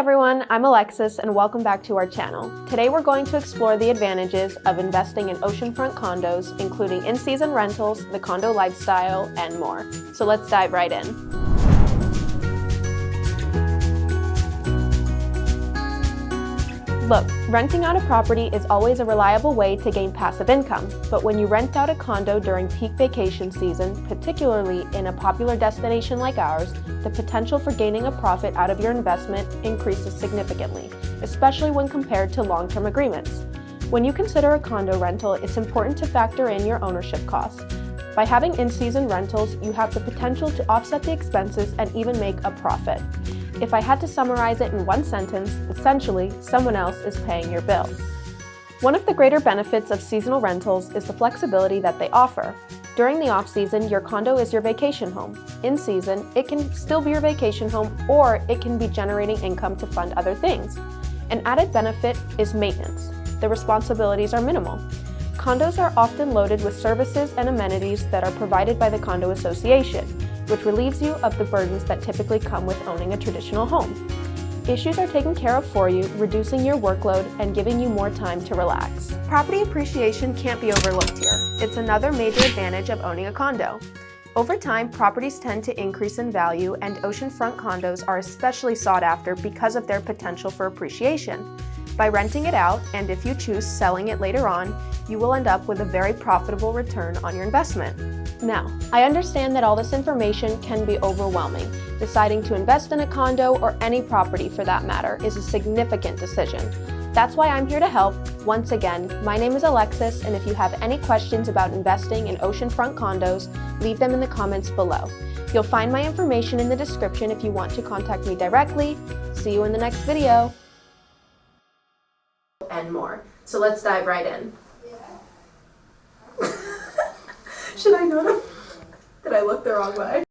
everyone, I'm Alexis and welcome back to our channel. Today we're going to explore the advantages of investing in oceanfront condos, including in-season rentals, the condo lifestyle, and more. So let's dive right in. Look, renting out a property is always a reliable way to gain passive income, but when you rent out a condo during peak vacation season, particularly in a popular destination like ours, the potential for gaining a profit out of your investment increases significantly, especially when compared to long-term agreements. When you consider a condo rental, it's important to factor in your ownership costs. By having in-season rentals, you have the potential to offset the expenses and even make a profit. If I had to summarize it in one sentence, essentially, someone else is paying your bill. One of the greater benefits of seasonal rentals is the flexibility that they offer. During the off-season, your condo is your vacation home. In season, it can still be your vacation home, or it can be generating income to fund other things. An added benefit is maintenance. The responsibilities are minimal. Condos are often loaded with services and amenities that are provided by the condo association, which relieves you of the burdens that typically come with owning a traditional home. Issues are taken care of for you, reducing your workload and giving you more time to relax. Property appreciation can't be overlooked here. It's another major advantage of owning a condo. Over time, properties tend to increase in value, and oceanfront condos are especially sought after because of their potential for appreciation. By renting it out, and if you choose selling it later on, you will end up with a very profitable return on your investment. Now, I understand that all this information can be overwhelming. Deciding to invest in a condo, or any property for that matter, is a significant decision. That's why I'm here to help. Once again, my name is Alexis, and if you have any questions about investing in oceanfront condos, leave them in the comments below. You'll find my information in the description if you want to contact me directly. See you in the next video. And more. So let's dive right in. Should I know them? Did I look the wrong way?